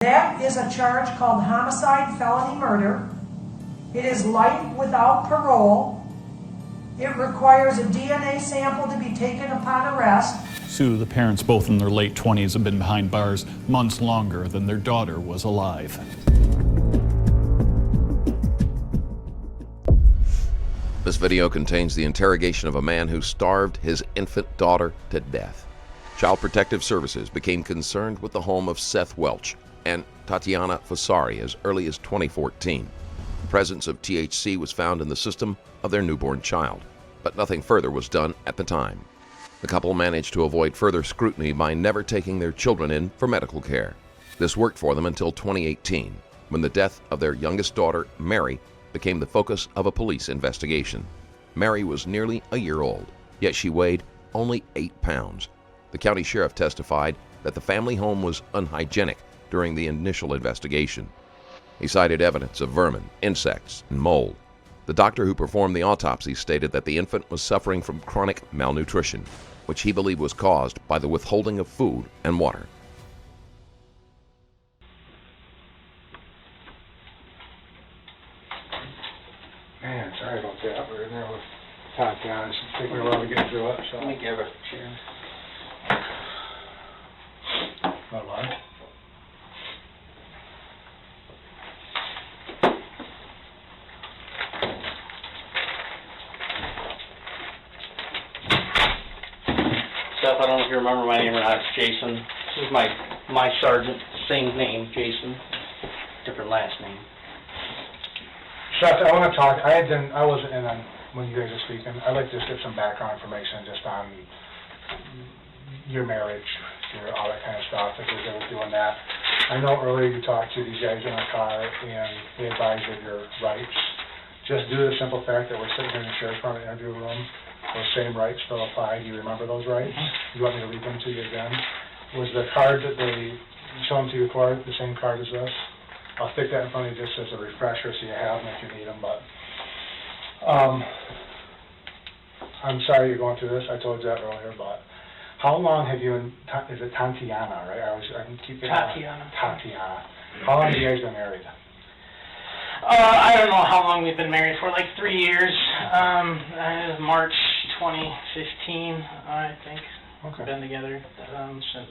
That is a charge called homicide felony murder. It is life without parole. It requires a DNA sample to be taken upon arrest. Sue, the parents, both in their late 20s, have been behind bars months longer than their daughter was alive. This video contains the interrogation of a man who starved his infant daughter to death. Child Protective Services became concerned with the home of Seth Welch and Tatiana Fasari as early as 2014. The presence of THC was found in the system of their newborn child, but nothing further was done at the time. The couple managed to avoid further scrutiny by never taking their children in for medical care. This worked for them until 2018, when the death of their youngest daughter, Mary, became the focus of a police investigation. Mary was nearly a year old, yet she weighed only 8 pounds. The county sheriff testified that the family home was unhygienic during the initial investigation. He cited evidence of vermin, insects, and mold. The doctor who performed the autopsy stated that the infant was suffering from chronic malnutrition, which he believed was caused by the withholding of food and water. Man, sorry about that. We're in there with Tatiana. It's taking me a while to get through it. So. Let me give her a chair. Not lying. Seth, I don't know if you remember my name or not. It's Jason. This is my sergeant. Same name, Jason. Different last name. Seth, I want to talk. I wasn't in on when you guys were speaking. I'd like to just get some background information just on your marriage, all that kind of stuff, if you're able to doing that. I know earlier you talked to these guys in the car and they advised of your rights. Just due to the simple fact that we're sitting here in the sheriff's department interview room, those same rights still apply. Do you remember those rights? You want me to read them to you again? Was the card that they shown to you before the same card as this? I'll stick that in front of you just as a refresher so you have them if you need them, but I'm sorry you're going through this. I told you that earlier, but how long have you, is it Tatiana, right? I can keep getting Tatiana. Tatiana. How long have you guys been married? I don't know how long we've been married for, like 3 years. March 2015, I think. Okay. We've been together since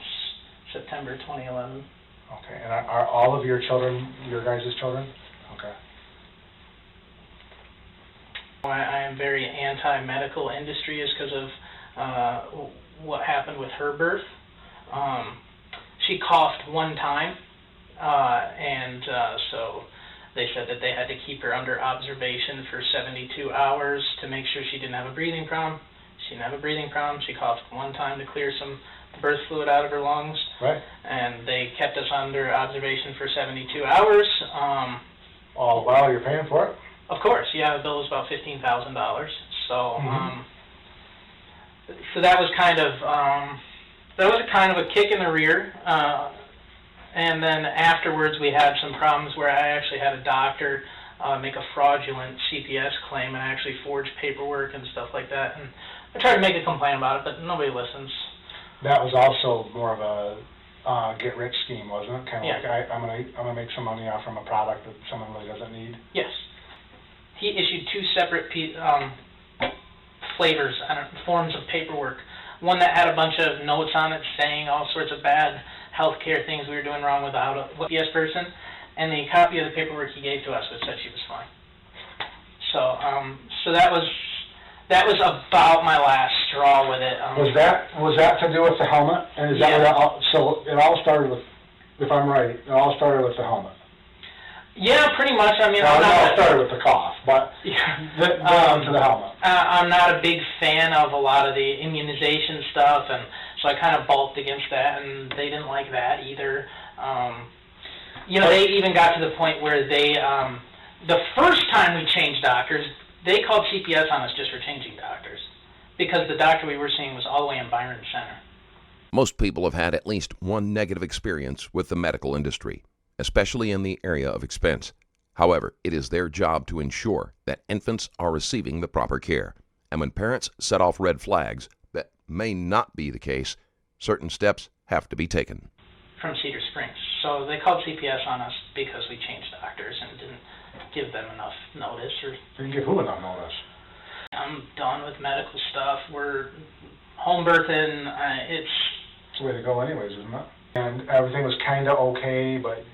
September 2011. Okay, and are all of your children your guys' children? Okay. I am very anti-medical industry is because of what happened with her birth. She coughed one time, and so they said that they had to keep her under observation for 72 hours to make sure she didn't have a breathing problem. She didn't have a breathing problem. She coughed one time to clear some birth fluid out of her lungs. Right. And they kept us under observation for 72 hours. All the while you're paying for it? Of course, yeah, the bill was about $15,000. So, so that was kind of a kick in the rear. And then afterwards, we had some problems where I actually had a doctor make a fraudulent CPS claim, and I actually forged paperwork and stuff like that. And I tried to make a complaint about it, but nobody listens. That was also more of a get-rich scheme, wasn't it? Kind of Yeah. like I'm gonna make some money off from a product that someone really doesn't need. Yes. He issued two separate flavors, forms of paperwork. One that had a bunch of notes on it saying all sorts of bad healthcare things we were doing wrong without a CPS person, and the copy of the paperwork he gave to us which said she was fine. So, so that was about my last straw with it. Was that to do with the helmet? And is that Yeah. so it all started with, if I'm right, it all started with the helmet. Yeah, pretty much. I mean, It all started with the cough, but then to the helmet. I'm not a big fan of a lot of the immunization stuff, and so I kind of balked against that, and they didn't like that either. You know, they even got to the point where they, the first time we changed doctors, they called CPS on us just for changing doctors, because the doctor we were seeing was all the way in Byron Center. Most people have had at least one negative experience with the medical industry, especially in the area of expense. However, it is their job to ensure that infants are receiving the proper care. And when parents set off red flags that may not be the case, certain steps have to be taken. From Cedar Springs. So they called CPS on us because we changed doctors and didn't give them enough notice. Or Didn't give who enough notice? I'm done with medical stuff. We're home birthing. It's the way to go anyways, isn't it? And everything was kind of okay, but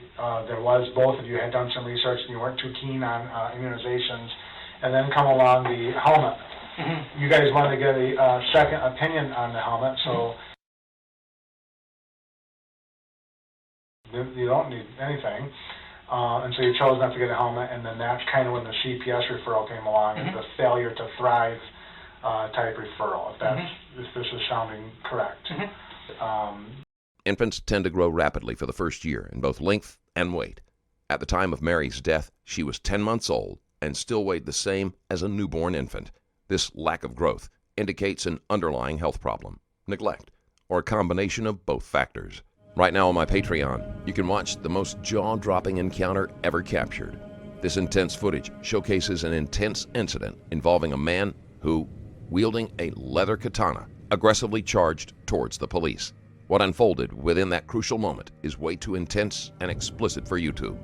there was, both of you had done some research and you weren't too keen on immunizations, and then come along the helmet. Mm-hmm. You guys wanted to get a second opinion on the helmet, so you don't need anything, and so you chose not to get a helmet, and then that's kind of when the CPS referral came along, Mm-hmm. the failure to thrive type referral, if that's, if this is sounding correct. Infants tend to grow rapidly for the first year in both length and weight. At the time of Mary's death, she was 10 months old and still weighed the same as a newborn infant. This lack of growth indicates an underlying health problem, neglect, or a combination of both factors. Right now on my Patreon, you can watch the most jaw-dropping encounter ever captured. This intense footage showcases an intense incident involving a man who, wielding a leather katana, aggressively charged towards the police. What unfolded within that crucial moment is way too intense and explicit for YouTube.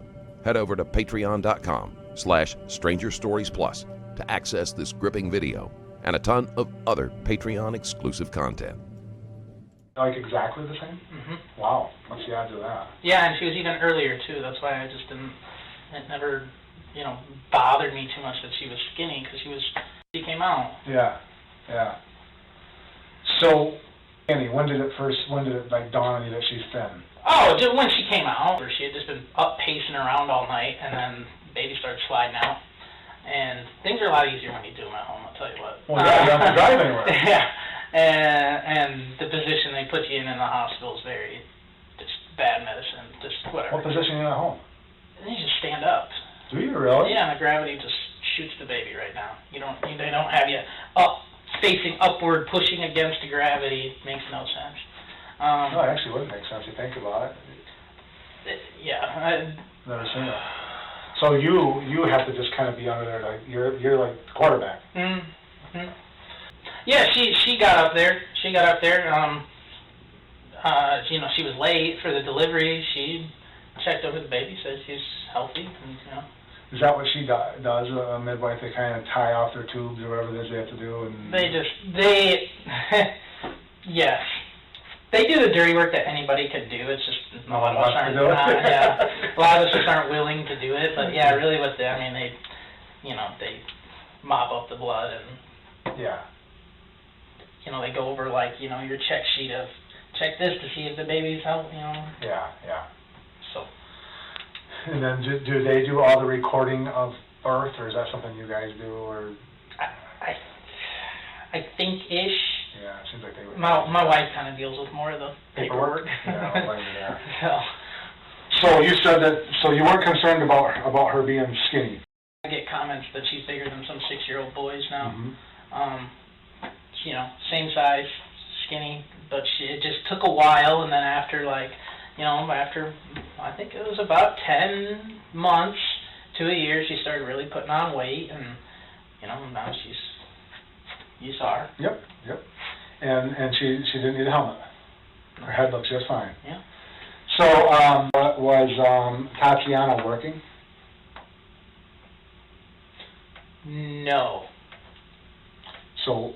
Head over to patreon.com/strangerstoriesplus to access this gripping video and a ton of other Patreon exclusive content. Like exactly the same? Mm-hmm. Wow, what's the odds of that? Yeah, and she was even earlier too. That's why I just didn't. It never, bothered me too much that she was skinny because she came out. Yeah, yeah. So, Annie, when did it like dawn on you that she's thin? Oh, just when she came out, or she had just been up pacing around all night, and then baby started sliding out. And things are a lot easier when you do them at home, I'll tell you what. Well, yeah, you don't have to drive anywhere. Yeah, and the position they put you in the hospital is very, just bad medicine, just whatever. What position are you at home? You just stand up. Do you really? Yeah, and the gravity just shoots the baby right now. They don't have you up, facing upward, pushing against the gravity. It makes no sense. No, it actually wouldn't make sense if you think about it. Yeah. Never seen it. So you have to just kind of be under there, like you're like the quarterback. Mm-hmm. Yeah, she got up there. She was late for the delivery. She checked over the baby, said she's healthy, and Is that what she does? A midwife, they kind of tie off their tubes or whatever it is they have to do, and yes. They do the dirty work that anybody could do. It's just a lot of us aren't. A lot of us just aren't willing to do it. But yeah, really, what they mop up the blood and they go over your check sheet of check this to see if the baby's healthy. Yeah. So. And then do they do all the recording of birth, or is that something you guys do, or? I think ish. Yeah, it seems like they would. My wife kind of deals with more of the paperwork. Yeah, I'll blame you there. So you said that. So you weren't concerned about her being skinny. I get comments that she's bigger than some 6-year-old boys now. Mm-hmm. Same size, skinny, but it just took a while, and then after after I think it was about 10 months to a year, she started really putting on weight, and now you saw her. Yep. And she didn't need a helmet. Her head looks just fine. Yeah. So was Tatiana working? No. So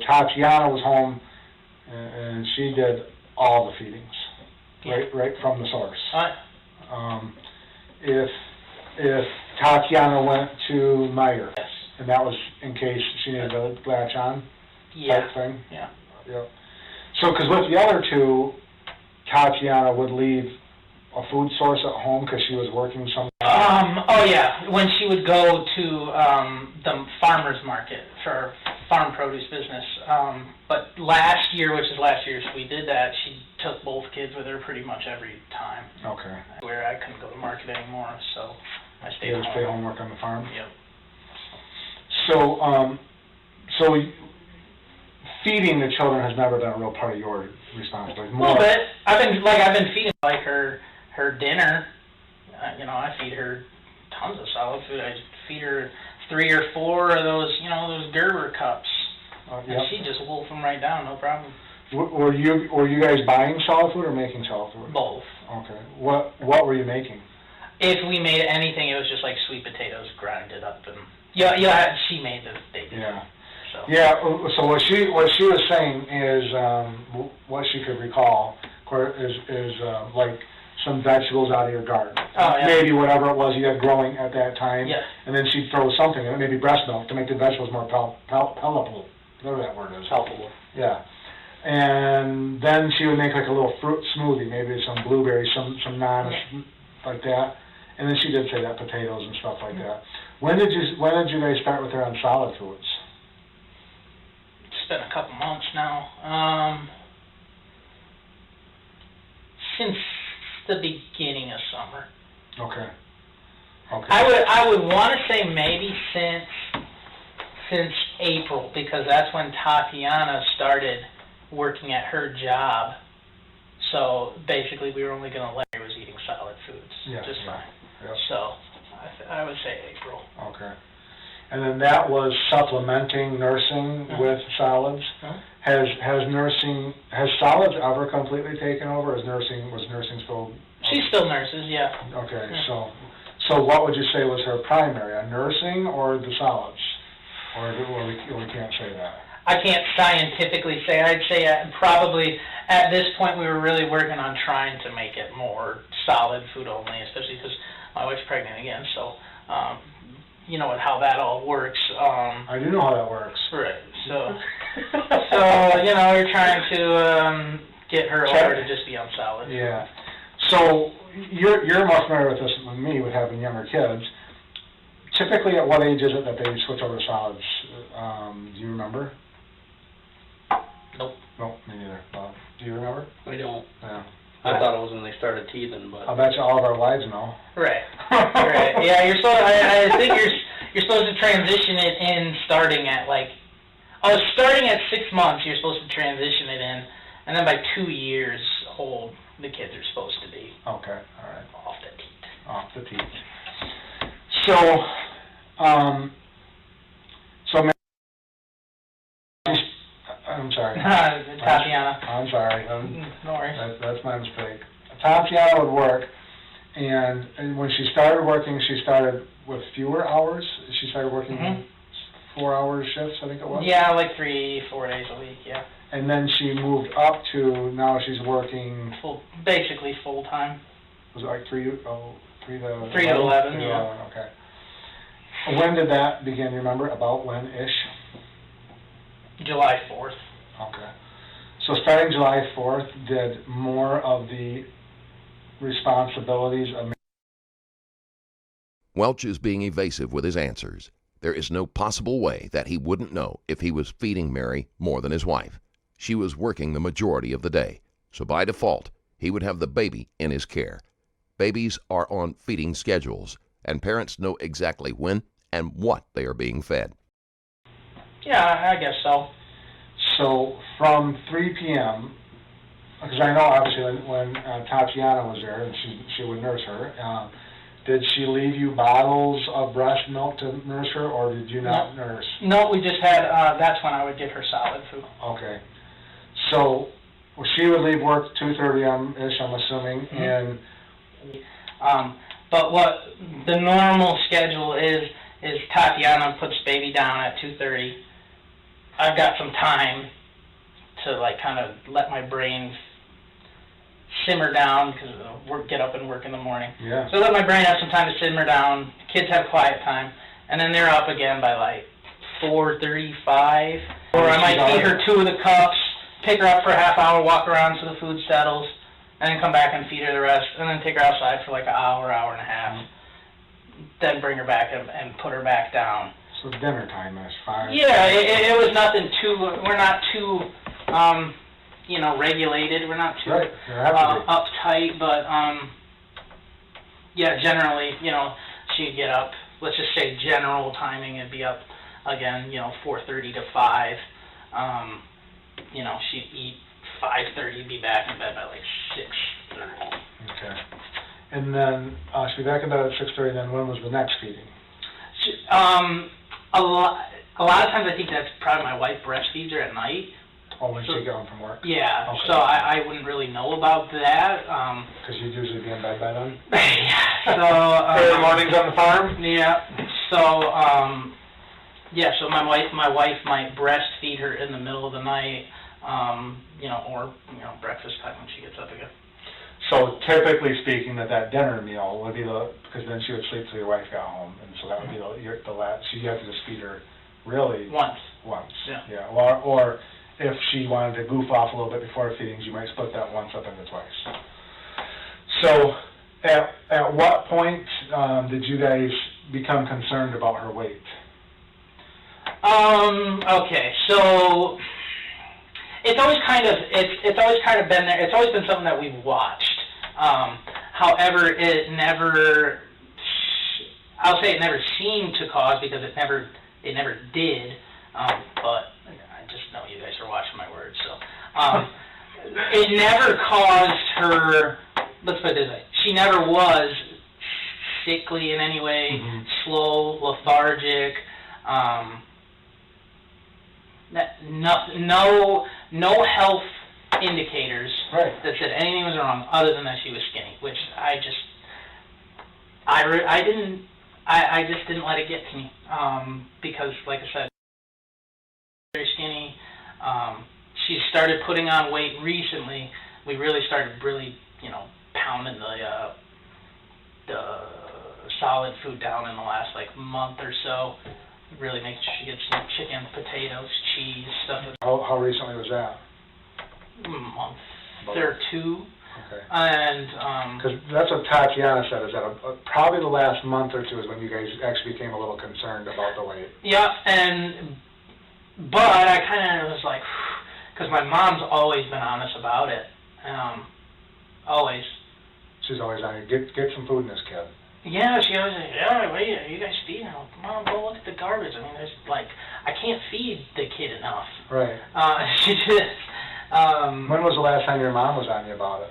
Tatiana was home, and she did all the feedings, right from the source. If Tatiana went to Meyer, yes. And that was in case she needed to latch on, type thing. Yeah. Yep. So, because with the other two, Tatiana would leave a food source at home because she was working somewhere. When she would go to the farmer's market for farm produce business. But last year, we did that. She took both kids with her pretty much every time. Okay. Where I couldn't go to market anymore, so I stayed home. Stay home, work on the farm. Yep. So feeding the children has never been a real part of your responsibility. A little bit. I've been feeding her dinner. I feed her tons of solid food. I feed her 3 or 4 of those, those Gerber cups. Yep. And she just wolf them right down, no problem. Were you guys buying solid food or making solid food? Both. Okay. What were you making? If we made anything, it was just like sweet potatoes grinded up, and she made the baby. Yeah. So. Yeah. So what she was saying is what she could recall is like some vegetables out of your garden. Oh, yeah. Maybe whatever it was you had growing at that time. Yeah. And then she'd throw something in it, maybe breast milk, to make the vegetables more palatable. Whatever that word is. Palatable. Yeah. And then she would make like a little fruit smoothie, maybe some blueberries, some nanas, like that. And then she did say that potatoes and stuff like that. When did you guys start with her on solid foods? It's been a couple months now. Since the beginning of summer. Okay. Okay. I would want to say maybe since April, because that's when Tatiana started working at her job. So basically, we were only going to let her was eating solid foods just fine. Yep. So I would say April. Okay. And then that was supplementing nursing with solids. Has solids ever completely taken over? Was nursing still? She still nurses, yeah. Okay, so what would you say was her primary, nursing or the solids? Or we can't say that? I can't scientifically say. I'd say probably at this point we were really working on trying to make it more solid food only, especially because my wife's pregnant again. So, you know how that all works. I do know how that works. Right. So you're trying to get her over to just be on solid. Yeah. So you're more familiar with this than me, with having younger kids. Typically, at what age is it that they switch over to solids? Do you remember? Nope. Nope, me neither. Do you remember? I don't. Yeah. I thought it was when they started teething, but I'll bet you all of our wives know. Right. Right. Yeah, you're supposed. I think you're supposed to transition it in starting at starting at 6 months. You're supposed to transition it in, and then by 2 years old, the kids are supposed to be Okay. All right. off the teat. Off the teeth. So, I'm sorry. Tatiana. I'm sorry. No worries. That's my mistake. Tatiana would work, and when she started working, she started with fewer hours. She started working 4-hour shifts, I think it was. Yeah, like 3-4 days a week. Yeah. And then she moved up to, now she's working basically full time. Was it like 3 to 11? 3 to 11, yeah. 11, okay. When did that begin? You remember about when-ish? July 4th. Okay. So starting July 4th, did more of the responsibilities of... Welch is being evasive with his answers. There is no possible way that he wouldn't know if he was feeding Mary more than his wife. She was working the majority of the day, so by default, he would have the baby in his care. Babies are on feeding schedules, and parents know exactly when and what they are being fed. Yeah, I guess so. So from 3 p.m., because I know obviously when Tatiana was there and she would nurse her, did she leave you bottles of breast milk to nurse her, or did you not nurse? No, we just had, that's when I would give her solid food. Okay. So she would leave work 2:30-ish, I'm assuming, and... But what the normal schedule is Tatiana puts baby down at 2:30. I've got some time to kind of let my brain simmer down, because get up and work in the morning. Yeah. So let my brain have some time to simmer down. Kids have quiet time, and then they're up again by 4:35. Or I might feed her 2 of the cups, pick her up for a half hour, walk around so the food settles, and then come back and feed her the rest, and then take her outside for an hour, hour and a half. Then bring her back and put her back down. So dinner time is 5. Yeah, it was nothing too, we're not too, regulated. We're not too uptight, but, yeah, generally, she'd get up, let's just say general timing, it'd be up again, 4:30 to 5. She'd eat 5:30, be back in bed by 6:30. Okay. And then she'd be back in bed at 6:30, then when was the next feeding? A lot of times I think that's probably my wife breastfeeds her at night. Oh, when she got home from work? Yeah, Okay. so I wouldn't really know about that. Because you'd usually be in bed by then? So Early mornings on the farm? Yeah. So so my wife might breastfeed her in the middle of the night, or breakfast time when she gets up again. So typically speaking, that dinner meal would be because then she would sleep till your wife got home, and so that would be the last. So you have to just feed her really once. Yeah. Or if she wanted to goof off a little bit before feedings, you might split that once up into twice. So at what point did you guys become concerned about her weight? Okay, so it's always kind of been there. It's always been something that we've watched. However, it never seemed to cause, because it never did. But I just know you guys are watching my words, so it never caused her. Let's put it this way: she never was sickly in any way, slow, lethargic. No health indicators that said anything was wrong, other than that she was skinny, which I just didn't let it get to me, because, like I said, very skinny. She started putting on weight recently. We really started pounding the solid food down in the last month or so. Really making sure she gets some chicken, potatoes, cheese, stuff. How recently was that? Month or two. Okay. And because that's what Tatiana said, is that probably the last month or two is when you guys actually became a little concerned about the weight. Yeah, but I kind of was like, because my mom's always been honest about it. Always. She's always on you. Get some food in this kid. Yeah, she always says, yeah, wait, are you guys feeding her? Mom, go look at the garbage. I mean, I can't feed the kid enough. Right. She just, when was the last time your mom was on you about it?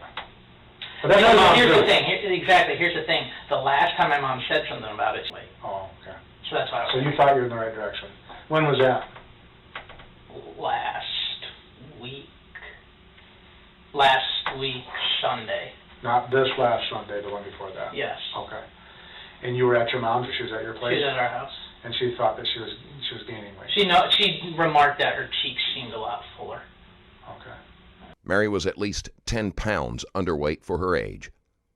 But that's here's the thing. Here's the thing. The last time my mom said something about it. Oh, okay. So that's why. So you thought you were in the right direction. When was that? Last week, Sunday. Not this last Sunday, the one before that? Yes. Okay. And you were at your mom's, or she was at your place? She was at our house. And she thought that she was gaining weight? She remarked that her cheeks seemed a lot fuller. Okay. Mary was at least 10 pounds underweight for her age.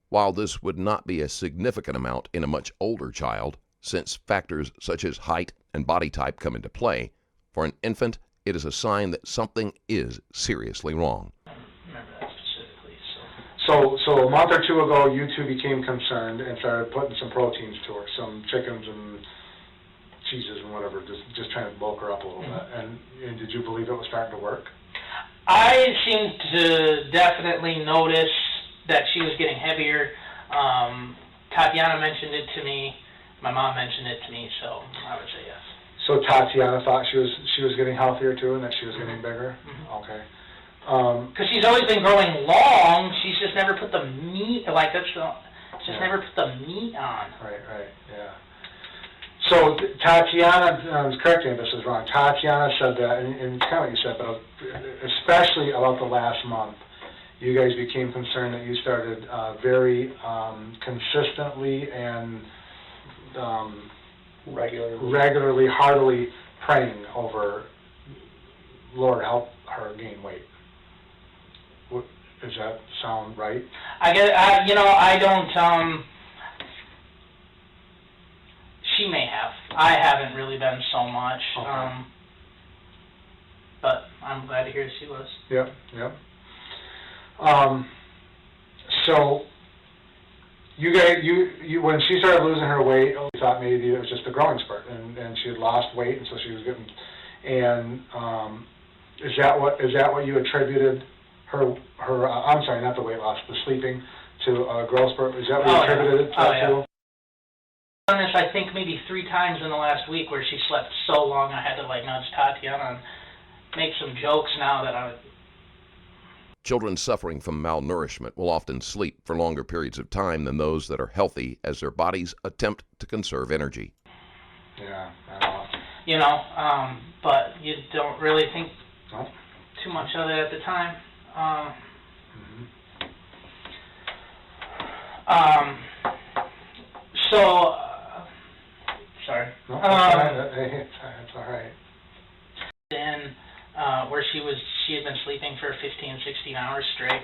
While this would not be a significant amount in a much older child, since factors such as height and body type come into play, for an infant, it is a sign that something is seriously wrong. Remember that specifically. So a month or two ago, you two became concerned and started putting some proteins to her, some chickens and cheeses and whatever, just trying to bulk her up a little bit. And did you believe it was starting to work? I seemed to definitely notice that she was getting heavier. Tatiana mentioned it to me. My mom mentioned it to me, so I would say yes. So Tatiana thought she was getting healthier too, and that she was getting bigger? Okay. Because she's always been growing long, she's just never put the meat, never put the meat on. Right, yeah. So Tatiana, correct me if this is wrong, Tatiana said that, and it's kind of what you said, but especially about the last month, you guys became concerned that you started very consistently and regularly, heartily praying over, Lord, help her gain weight. Does that sound right? I don't, she may have. I haven't really been so much. Okay. But I'm glad to hear she was. Yep. So you guys, you when she started losing her weight, you thought maybe it was just a growing spurt, and she had lost weight, and so she was getting. And is that what you attributed her? I'm sorry, not the weight loss, the sleeping, to a growth spurt. Is that what you attributed it to? Done this, I think, maybe 3 times in the last week, where she slept so long I had to nudge Tatiana and make some jokes now that I would. Children suffering from malnourishment will often sleep for longer periods of time than those that are healthy, as their bodies attempt to conserve energy. Yeah, I know. But you don't really think too much of it at the time. So, sorry. No, that's all right. In where she had been sleeping for 15, 16 hours straight,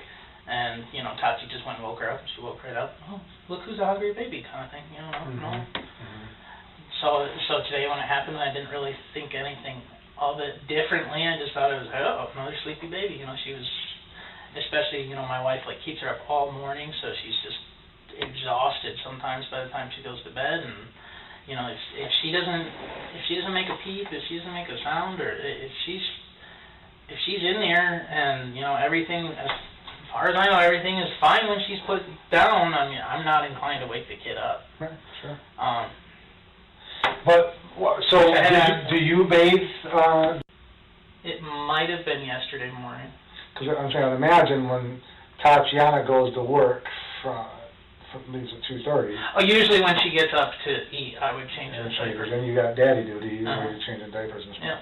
and Tati just went and woke her up. She woke right up. Oh, look who's a hungry baby, kind of thing. No. So today when it happened, I didn't really think anything of it differently. I just thought it was another sleepy baby. She was, especially my wife keeps her up all morning, so she's just exhausted sometimes by the time she goes to bed. And if she doesn't make a peep, if she doesn't make a sound, or if she's in there and everything, as far as I know, everything is fine when she's put down, I mean, I'm not inclined to wake the kid up. Right, sure. But so do you bathe? It might have been yesterday morning. Because I'm saying, I'd imagine when Tatiana goes to work leaves at 2:30. Oh, usually when she gets up to eat, I would change her Because diapers. then you got daddy duty, where you're changing diapers and stuff. Yeah.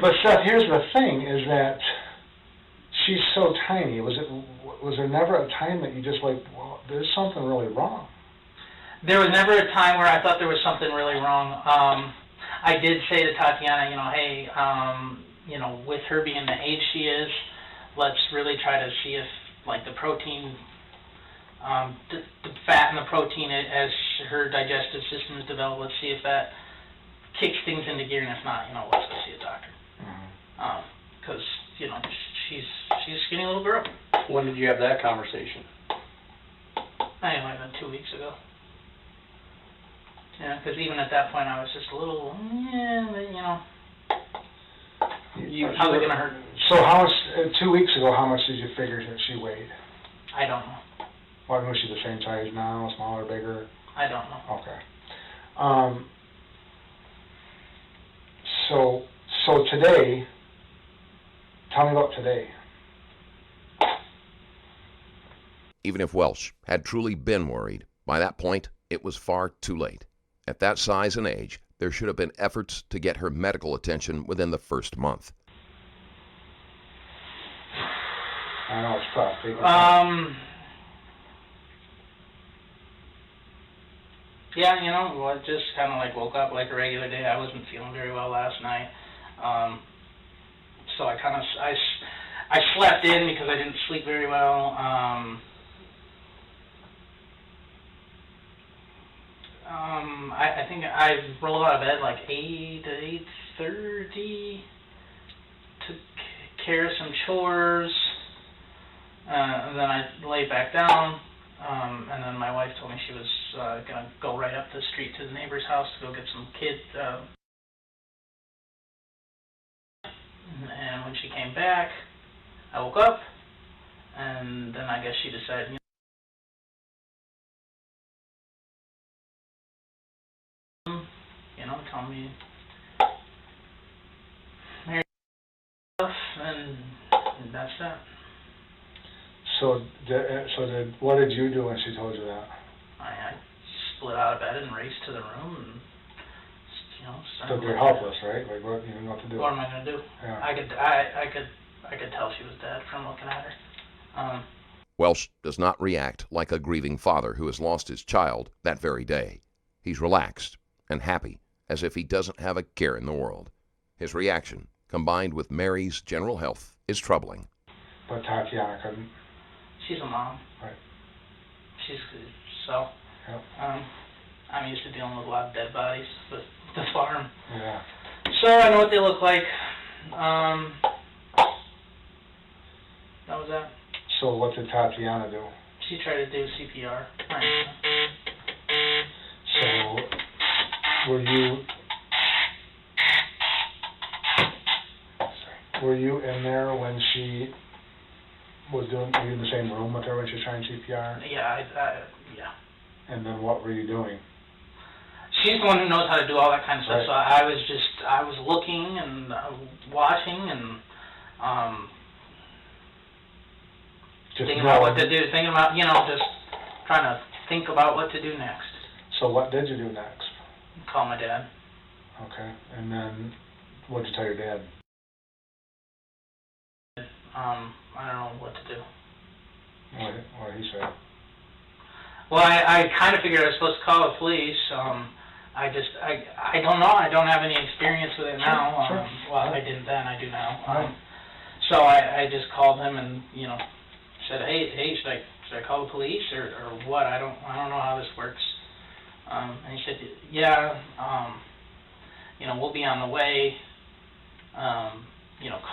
But Seth, here's the thing: is that she's so tiny. Was there never a time that you just well, there's something really wrong? There was never a time where I thought there was something really wrong. I did say to Tatiana, hey, with her being the age she is, let's really try to see if the protein. The fat and the protein, as her digestive system is developed, let's see if that kicks things into gear, and if not, let's go see a doctor. Because, she's a skinny little girl. When did you have that conversation? I think it might have been 2 weeks ago. Yeah, because even at that point, I was just a little, how's it going to hurt? So how much, 2 weeks ago, how much did you figure that she weighed? I don't know. Well, was she the same size now, smaller, bigger? I don't know. Okay. So today, tell me about today. Even if Welch had truly been worried, by that point, it was far too late. At that size and age, there should have been efforts to get her medical attention within the first month. I know it's tough. Yeah, I just kind of woke up like a regular day. I wasn't feeling very well last night. So I kind of, I slept in because I didn't sleep very well. I think I rolled out of bed 8 to 8:30, took care of some chores, and then I laid back down. And then my wife told me she was going to go right up the street to the neighbor's house to go get some kids. And when she came back, I woke up, and then I guess she decided, tell me married stuff, and that's that. So what did you do when she told you that? I split out of bed and raced to the room and, So you're helpless, right? What, you didn't know what to do. What am I going to do? Yeah. I could tell she was dead from looking at her. Welch does not react like a grieving father who has lost his child that very day. He's relaxed and happy, as if he doesn't have a care in the world. His reaction, combined with Mary's general health, is troubling. But Tatiana couldn't. She's a mom. Right. So. Yep. I'm used to dealing with a lot of dead bodies with the farm. Yeah. So I know what they look like. That was that. So what did Tatiana do? She tried to do CPR. So were you in there when she was doing? Were you in the same room with her when she was trying CPR? Yeah, yeah. And then what were you doing? She's the one who knows how to do all that kind of stuff. Right. So I was looking and watching and thinking about what to do, just trying to think about what to do next. So what did you do next? Call my dad. Okay, and then what did you tell your dad? I don't know what to do. What did he say? Well, I kind of figured I was supposed to call the police. I don't know. I don't have any experience with it now. Sure. Well, I didn't then. I do now. So I just called him and said, hey, should I call the police or what? I don't know how this works. And he said, yeah, we'll be on the way.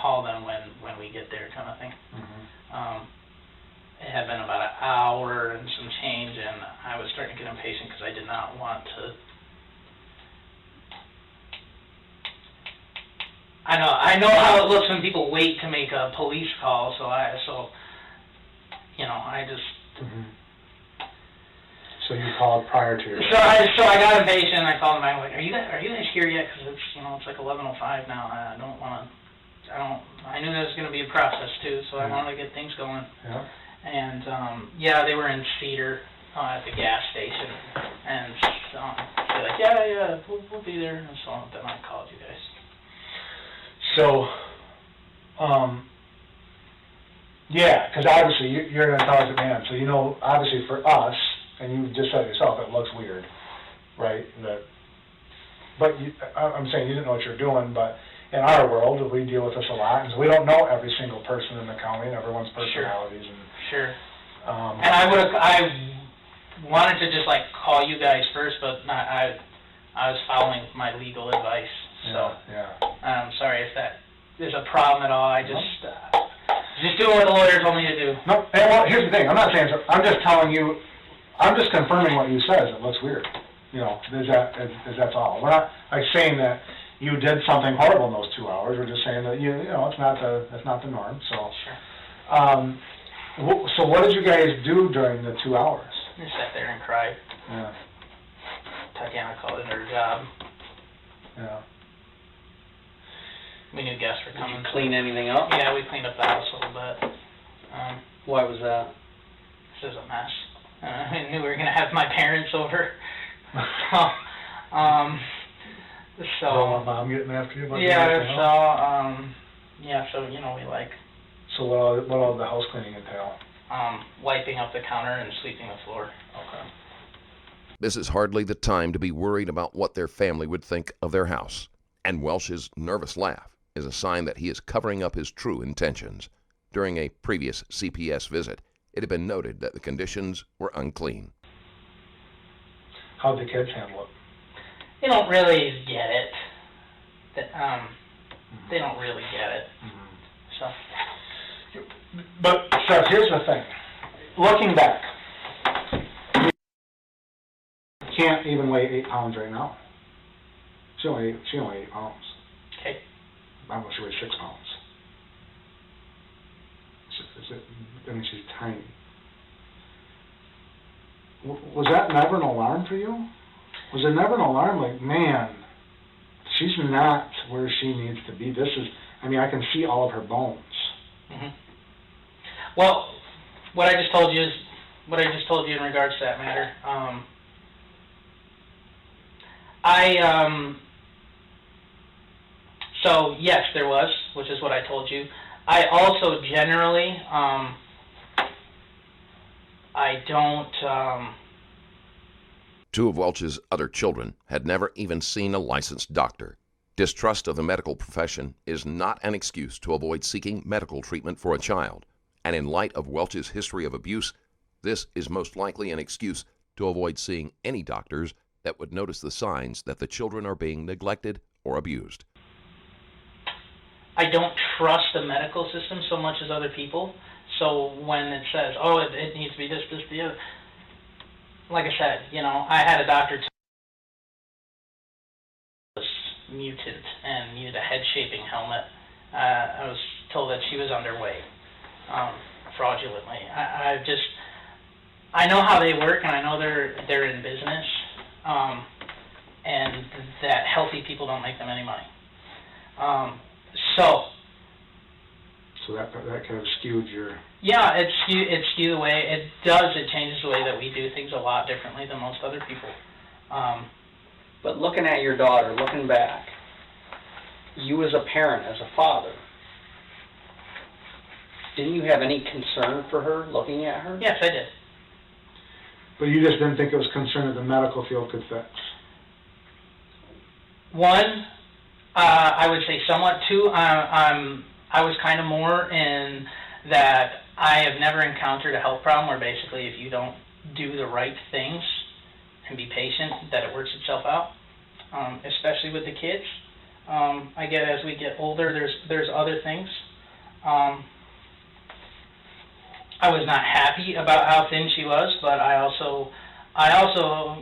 Call them when we get there, kind of thing. Mm-hmm. It had been about an hour and some change, and I was starting to get impatient because I did not want to. I know how it looks when people wait to make a police call, so I just. Mm-hmm. So you called prior to your... So I got impatient. I called them back. Like, are you guys here yet? Because it's like 11:05 now. I knew there was going to be a process too, so I wanted to get things going. Yeah. And they were in Cedar at the gas station, and they're like, yeah, we'll be there. And so then I called you guys. So, because obviously you're an intelligent man, so obviously for us, and you just said it yourself, it looks weird, right? But I'm saying you didn't know what you're doing, but in our world, we deal with this a lot, and so we don't know every single person in the county and everyone's personalities. Sure. And I wanted to just call you guys first, but I was following my legal advice. So I'm sorry if that is a problem at all. I just doing what the lawyer told me to do. No, and well, here's the thing. I'm not saying so. I'm just telling you. I'm just confirming what you said. It looks weird. That's all. We're not saying that you did something horrible in those 2 hours. We're just saying that that's not the norm. So, sure. So what did you guys do during the 2 hours? I sat there and cried. Yeah. Tatiana called it her job. Yeah. We knew guests were coming. Did you clean anything up? Yeah, we cleaned up the house a little bit. Why was that? This is a mess. I knew we were going to have my parents over. So Mom getting after you? So we like. So what all the house cleaning entail? Wiping up the counter and sweeping the floor. Okay. This is hardly the time to be worried about what their family would think of their house. And Welch's nervous laugh is a sign that he is covering up his true intentions. During a previous CPS visit, it had been noted that the conditions were unclean. How'd the kids handle it? They don't really get it. They don't really get it. Mm-hmm. So. But Seth, here's the thing. Looking back, you can't even weigh 8 pounds right now. She only ate 8 pounds. Okay. I don't know, she weighs 6 pounds. She's tiny. Was that never an alarm for you? Was it never an alarm like, man, she's not where she needs to be? I can see all of her bones. Mm-hmm. Well, what I just told you in regards to that matter. So yes, there was, which is what I told you. I also generally, I don't. Two of Welch's other children had never even seen a licensed doctor. Distrust of the medical profession is not an excuse to avoid seeking medical treatment for a child. And in light of Welch's history of abuse, this is most likely an excuse to avoid seeing any doctors that would notice the signs that the children are being neglected or abused. I don't trust the medical system so much as other people. So when it says, oh, it needs to be this, the other, like I said, I had a doctor tell me was mutant and needed a head-shaping helmet. I was told that she was underweight, fraudulently. I know how they work, and I know they're in business, and that healthy people don't make them any money. So that kind of skewed your... Yeah, it skewed the way, it changes the way that we do things a lot differently than most other people. But looking at your daughter, looking back, you as a parent, as a father, didn't you have any concern for her looking at her? Yes, I did. But you just didn't think it was concern that the medical field could fix? One, I would say somewhat. Two, I was kind of more in that I have never encountered a health problem where basically if you don't do the right things and be patient, that it works itself out, especially with the kids. I get as we get older, there's other things. I was not happy about how thin she was, but I also,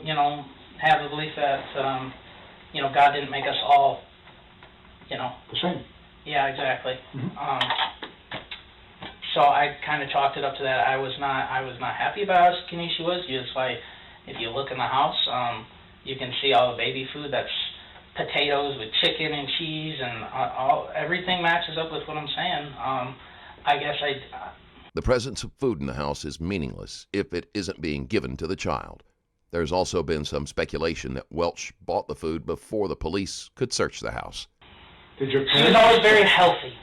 you know, have the belief that, you know, God didn't make us all, you know. The same. Yeah, exactly. Mm-hmm. So I kind of chalked it up to that. I was not happy about how skinny she was. Just like, if you look in the house, you can see all the baby food. That's potatoes with chicken and cheese, and everything matches up with what I'm saying. I guess The presence of food in the house is meaningless if it isn't being given to the child. There's also been some speculation that Welch bought the food before the police could search the house. Did your parents... She was always very healthy.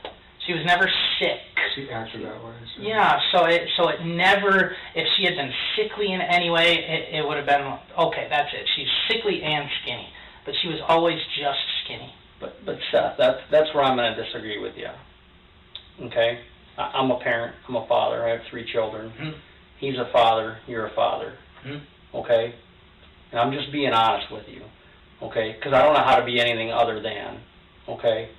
She was never sick. She acted that way. So. Yeah, so it never, if she had been sickly in any way, it would have been, okay, that's it. She's sickly and skinny. But she was always just skinny. But Seth, that's where I'm going to disagree with you. Okay? I'm a parent. I'm a father. I have 3 children. Mm-hmm. He's a father. You're a father. Mm-hmm. Okay? And I'm just being honest with you. Okay? Because I don't know how to be anything other than. Okay?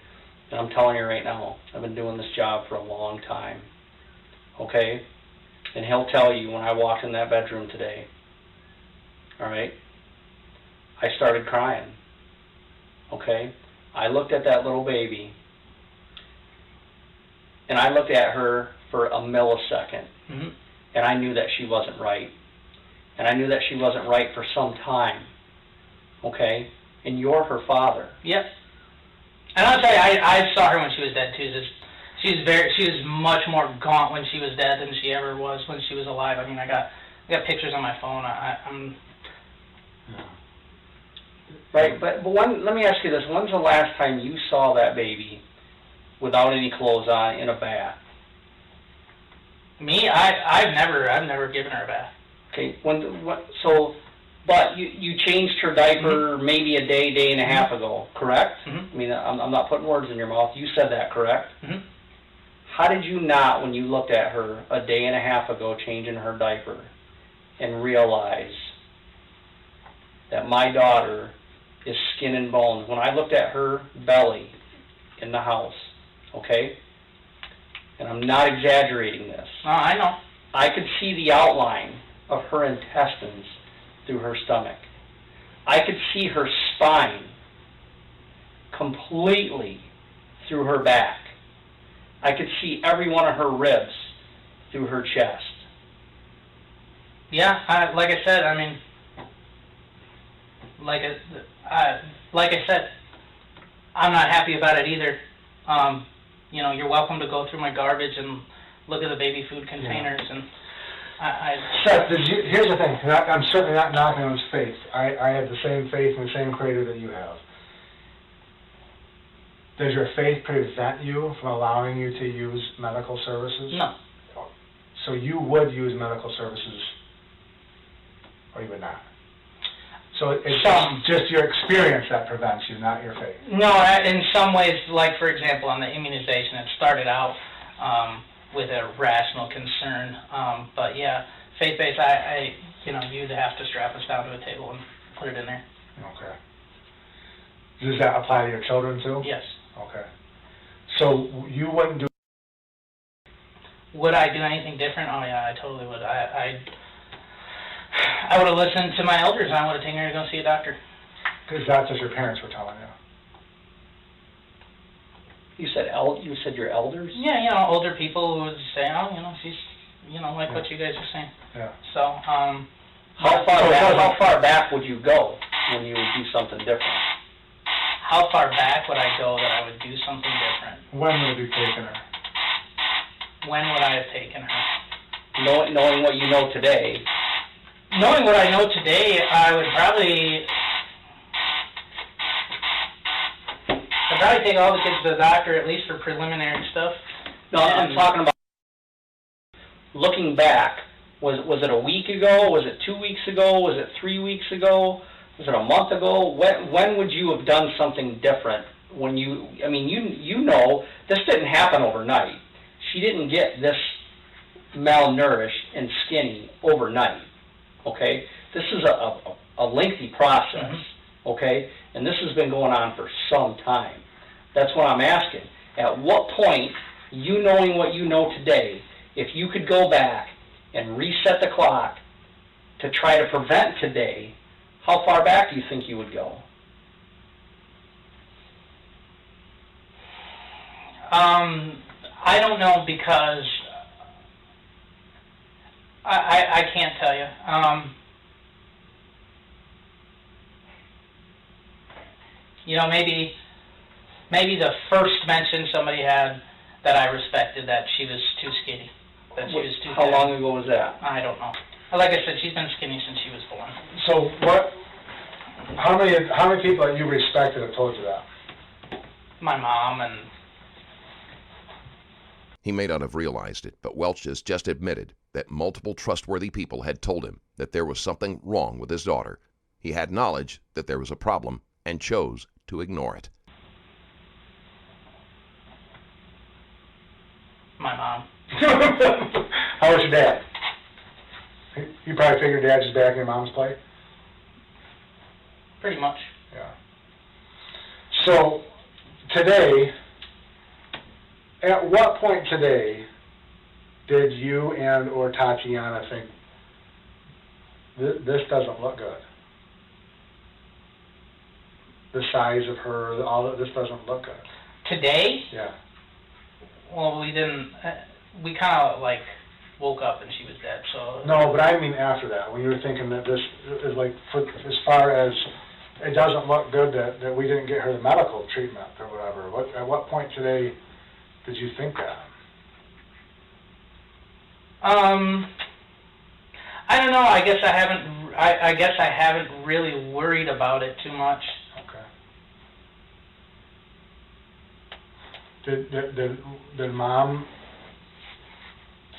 And I'm telling you right now, I've been doing this job for a long time. Okay? And he'll tell you when I walked in that bedroom today, all right, I started crying. Okay? I looked at that little baby, and I looked at her for a millisecond, Mm-hmm. and I knew that she wasn't right. And I knew that she wasn't right for some time. Okay? And you're her father. Yep. And I'll tell you, I saw her when she was dead too. She was much more gaunt when she was dead than she ever was when she was alive. I mean, I got pictures on my phone. I'm. Right, but let me ask you this: when's the last time you saw that baby without any clothes on in a bath? Me, I've never given her a bath. Okay, but you changed her diaper Mm-hmm. maybe a day and a half ago, correct? Mm-hmm. I mean, I'm not putting words in your mouth. You said that, correct? Mm-hmm. How did you not, when you looked at her a day and a half ago changing her diaper, and realize that my daughter is skin and bones? When I looked at her belly in the house, okay, and I'm not exaggerating this. Oh, I know. I could see the outline of her intestines through her stomach. I could see her spine completely through her back. I could see every one of her ribs through her chest. Yeah, like I said, I mean, like I said, I'm not happy about it either. You know, you're welcome to go through my garbage and look at the baby food containers, and Seth, here's the thing. I'm certainly not knocking on his faith. I have the same faith in the same Creator that you have. Does your faith prevent you from allowing you to use medical services? No. So you would use medical services, or you would not? So it's just your experience that prevents you, not your faith. No, in some ways, like for example, on the immunization, it started out with a rational concern, but yeah, faith-based, you'd have to strap us down to a table and put it in there. Okay. Does that apply to your children too? Yes. Okay. So you wouldn't do... Would I do anything different? Oh yeah, I totally would. I would have listened to my elders. I would have taken her to go see a doctor. Because that's what your parents were telling you. You said your elders? Yeah, older people who would say, oh, she's, like what you guys are saying. Yeah. So, how far back would you go when you would do something different? How far back would I go that I would do something different? When would you have taken her? When would I have taken her? Knowing what you know today. Knowing what I know today, I would probably take all the kids to the doctor, at least for preliminary stuff. No, I'm talking about looking back, was it a week ago? Was it 2 weeks ago? Was it 3 weeks ago? Was it a month ago? When would you have done something different? When you know, this didn't happen overnight. She didn't get this malnourished and skinny overnight, okay? This is a lengthy process, okay? And this has been going on for some time. That's what I'm asking. At what point, you knowing what you know today, if you could go back and reset the clock to try to prevent today, how far back do you think you would go? I don't know, because I can't tell you. You know, maybe the first mention somebody had that I respected, that she was too skinny, that she was too How thin. long ago was that? I don't know. Like I said, she's been skinny since she was born. So how many people that you respected have told you that? My mom and... He may not have realized it, but Welch has just admitted that multiple trustworthy people had told him that there was something wrong with his daughter. He had knowledge that there was a problem and chose to ignore it. My mom. How was your dad? You probably figured Dad's just back in your mom's plate? Pretty much. Yeah. So, today, at what point today did you and or Tatiana think, this doesn't look good? The size of her, all of this doesn't look good. Today? Yeah. Well, we didn't... we kind of, like, woke up and she was dead, so... No, but I mean after that, when you were thinking that this is like, as far as it doesn't look good that we didn't get her the medical treatment or whatever, at what point today did you think that? I don't know. I guess I haven't really worried about it too much. Okay. Did Mom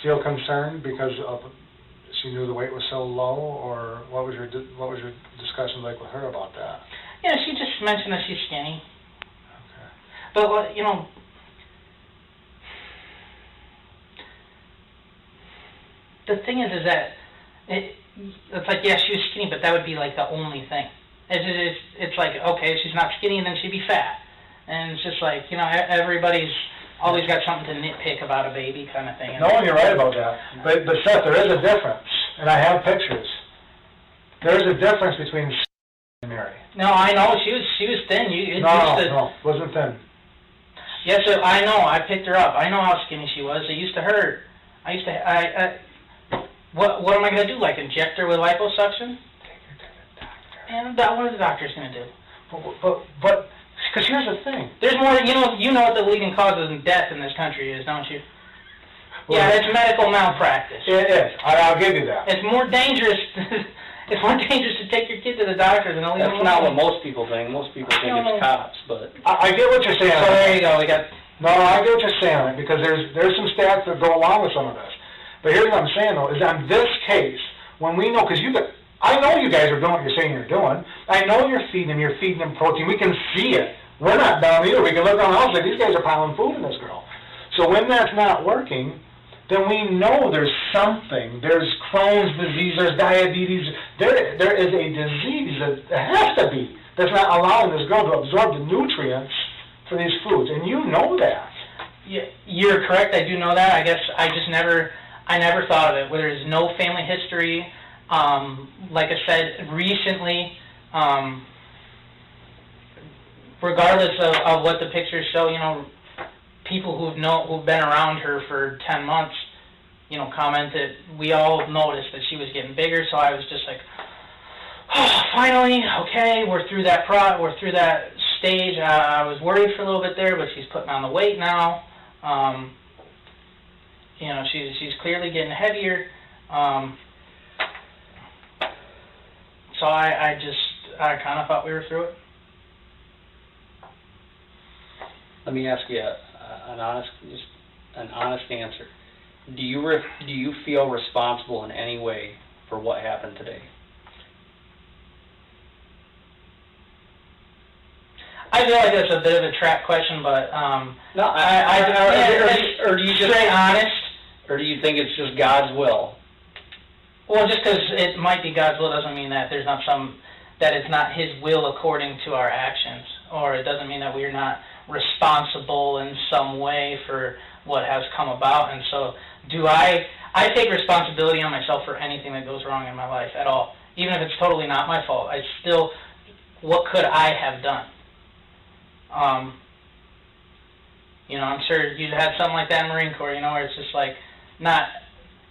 feel concerned because she knew the weight was so low, or what was your discussion like with her about that? Yeah, she just mentioned that she's skinny. Okay. But you know, the thing is that it's like, yeah, she was skinny, but that would be like the only thing. It's like, okay, if she's not skinny, then she'd be fat. And it's just like, you know, everybody's always got something to nitpick about a baby kind of thing. No, you're right about that. But Seth, there is a difference, and I have pictures. There is a difference between and Mary. No, I know she was thin. No, wasn't thin. Yes, I know. I picked her up. I know how skinny she was. It used to hurt. What am I going to do? Like inject her with liposuction? And what are the doctors going to do? But because here's the thing. There's more. You know what the leading causes of death in this country is, don't you? Well, yeah, it's medical malpractice. It is. I'll give you that. It's more dangerous. It's more dangerous to take your kid to the doctor than to leave them alone. That's not what most people think. Most people think it's cops, but... I get what you're saying. So there you go. No, I get what you're saying, because there's some stats that go along with some of this. But here's what I'm saying, though, is on this case, when we know, because I know you guys are doing what you're saying you're doing. I know you're feeding them protein. We can see it. We're not dumb either. We can look around the house like, these guys are piling food in this girl. So when that's not working, then we know there's something. There's Crohn's disease, there's diabetes. There is a disease that has to be that's not allowing this girl to absorb the nutrients for these foods, and you know that. Yeah, you're correct. I do know that. I guess I never thought of it. Where there's no family history, like I said recently, regardless of what the pictures show, you know, people who've been around her for 10 months, you know, commented. We all noticed that she was getting bigger, so I was just like, oh, finally, okay, we're through that stage. I was worried for a little bit there, but she's putting on the weight now. You know, she's clearly getting heavier. So I kind of thought we were through it. Let me ask you an honest answer. do you feel responsible in any way for what happened today? I feel like that's a bit of a trap question, but No, or do you just straight honest? Or do you think it's just God's will? Well, just because it might be God's will doesn't mean that there's not that it's not His will according to our actions, or it doesn't mean that we're not responsible in some way for what has come about. And so, I take responsibility on myself for anything that goes wrong in my life at all, even if it's totally not my fault. What could I have done? I'm sure you've had something like that in Marine Corps, where it's just like,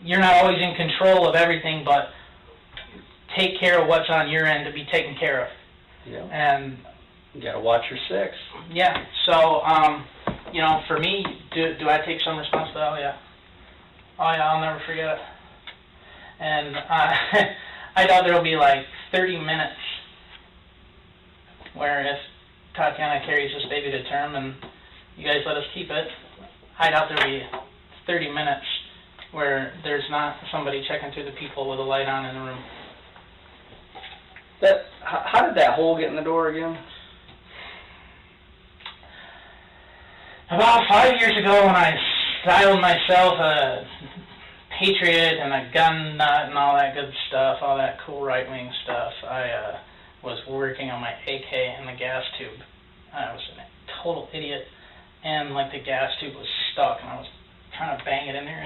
you're not always in control of everything, but take care of what's on your end to be taken care of. Yeah. And you gotta watch your six. Yeah. So, for me, do I take some responsibility? Oh yeah, I'll never forget it. And I doubt there'll be like 30 minutes where if Tatiana carries this baby to term and you guys let us keep it, I doubt there'll be 30 minutes where there's not somebody checking through the people with a light on in the room. How did that hole get in the door again? About 5 years ago, when I styled myself a patriot and a gun nut and all that good stuff, all that cool right-wing stuff, I was working on my AK in the gas tube. I was a total idiot, and the gas tube was stuck, and I was trying to bang it in there,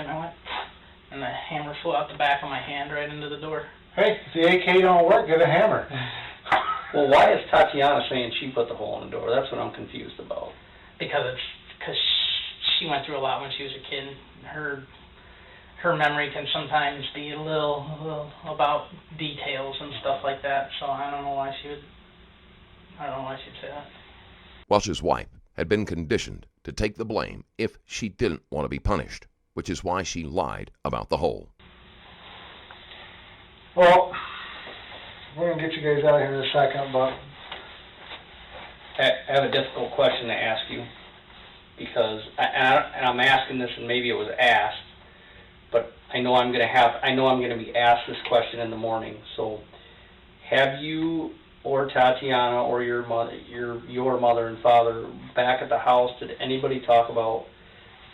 and the hammer flew out the back of my hand right into the door. Hey, if the AK don't work, get a hammer. Well, why is Tatiana saying she put the hole in the door? That's what I'm confused about. Because she went through a lot when she was a kid. Her memory can sometimes be a little about details and stuff like that. So I don't know why she'd say that. Welch's wife had been conditioned to take the blame if she didn't want to be punished, which is why she lied about the hole. Well, we're going to get you guys out of here in a second, but I have a difficult question to ask you, because I'm asking this, and maybe it was asked, but I know I'm going to be asked this question in the morning. So, have you or Tatiana or your mother and father back at the house, did anybody talk about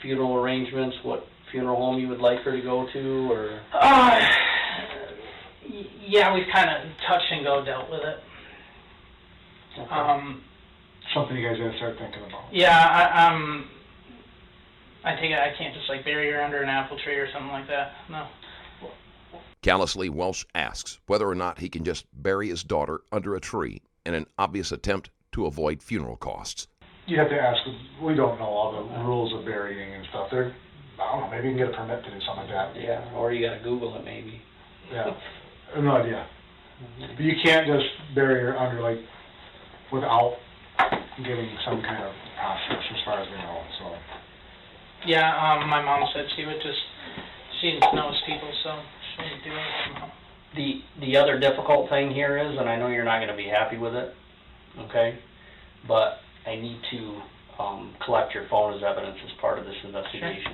funeral arrangements, what funeral home you would like her to go to, or? Yeah, we've kind of touch and go dealt with it. okay. Something you guys got to start thinking about. Yeah, I take it I can't just bury her under an apple tree or something like that. No. Callously, Welch asks whether or not he can just bury his daughter under a tree in an obvious attempt to avoid funeral costs. You have to ask. We don't know all the rules of burying and stuff. I don't know. Maybe you can get a permit to do something like that. Yeah, or you got to Google it maybe. Yeah, I have no idea. But you can't just bury her under without getting some kind of process, as far as we know. So. Yeah, my mom said she knows people, so she'd do it somehow. The other difficult thing here is, and I know you're not going to be happy with it, okay, but I need to collect your phone as evidence as part of this investigation,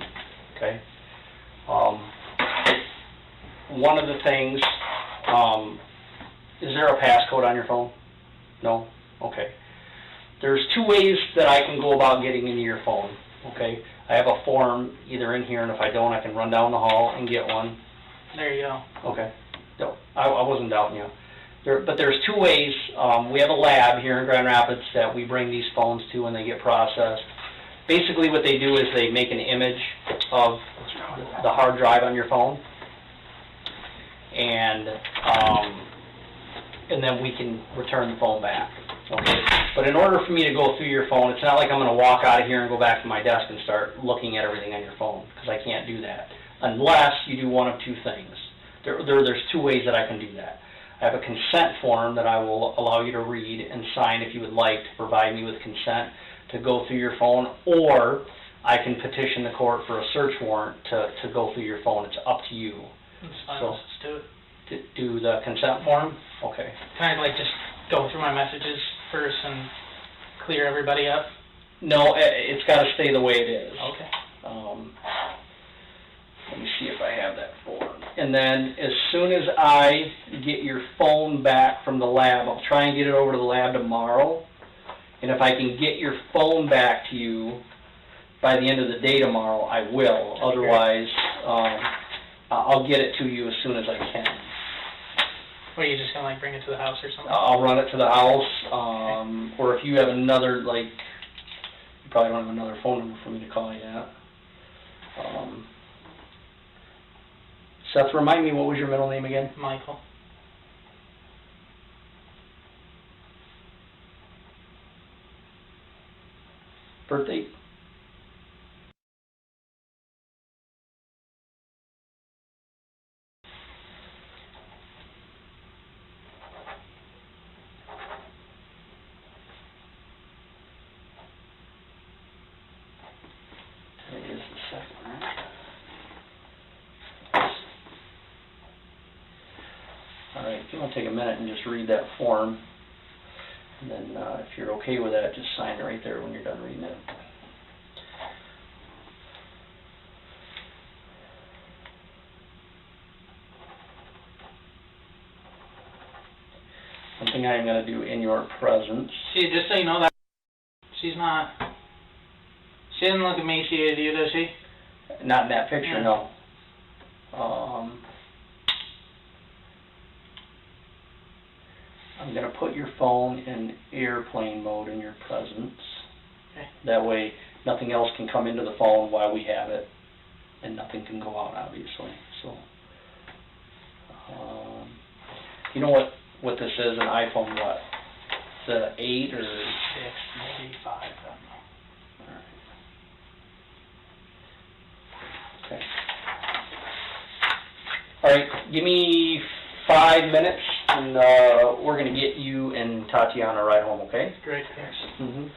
sure. Okay? One of the things, is there a passcode on your phone? No? Okay. There's two ways that I can go about getting into your phone, okay? I have a form either in here, and if I don't, I can run down the hall and get one. There you go. Okay. No, I wasn't doubting you. But there's two ways. We have a lab here in Grand Rapids that we bring these phones to when they get processed. Basically what they do is they make an image of the hard drive on your phone, and then we can return the phone back. Okay. But in order for me to go through your phone, it's not like I'm going to walk out of here and go back to my desk and start looking at everything on your phone, because I can't do that unless you do one of two things. There's two ways that I can do that. I have a consent form that I will allow you to read and sign if you would like to provide me with consent to go through your phone, or I can petition the court for a search warrant to go through your phone. It's up to you. That's fine. So, Let's just do it. Do the consent form? Okay. Kind of just go through my messages first and clear everybody up? No, it's got to stay the way it is. Okay. Let see if I have that form. And then as soon as I get your phone back from the lab, I'll try and get it over to the lab tomorrow. And if I can get your phone back to you by the end of the day tomorrow, I will. Otherwise, I'll get it to you as soon as I can. Or are you just gonna like bring it to the house or something? I'll run it to the house, or if you have another, like, you probably don't have another phone number for me to call you at. Seth, remind me, what was your middle name again? Michael. Birthday? Today is the 2nd, right? All right, if you want to take a minute and just read that form, and then if you're okay with that, just sign it right there when you're done reading it. Something I'm going to do in your presence. See, just so you know that she's not. She doesn't look emaciated to you, does she? Not in that picture, no. I'm going to put your phone in airplane mode in your presence. Okay. That way nothing else can come into the phone while we have it, and nothing can go out, obviously. So, you know what this is, an iPhone what? The 8 or 6, maybe 5, I don't know. Okay. All right, give me 5 minutes, and we're going to get you and Tatiana right home, okay? Great, thanks. Mm-hmm.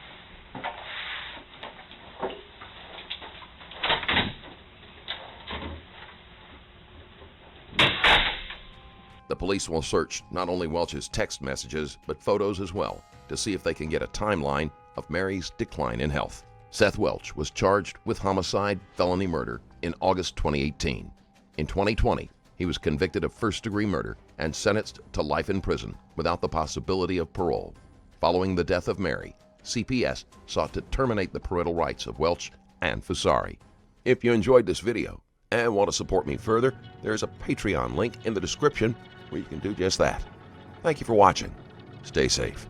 The police will search not only Welch's text messages, but photos as well, to see if they can get a timeline of Mary's decline in health. Seth Welch was charged with homicide, felony murder in August 2018. In 2020, he was convicted of first-degree murder and sentenced to life in prison without the possibility of parole. Following the death of Mary, CPS sought to terminate the parental rights of Welch and Fusari. If you enjoyed this video and want to support me further, there's a Patreon link in the description where you can do just that. Thank you for watching. Stay safe.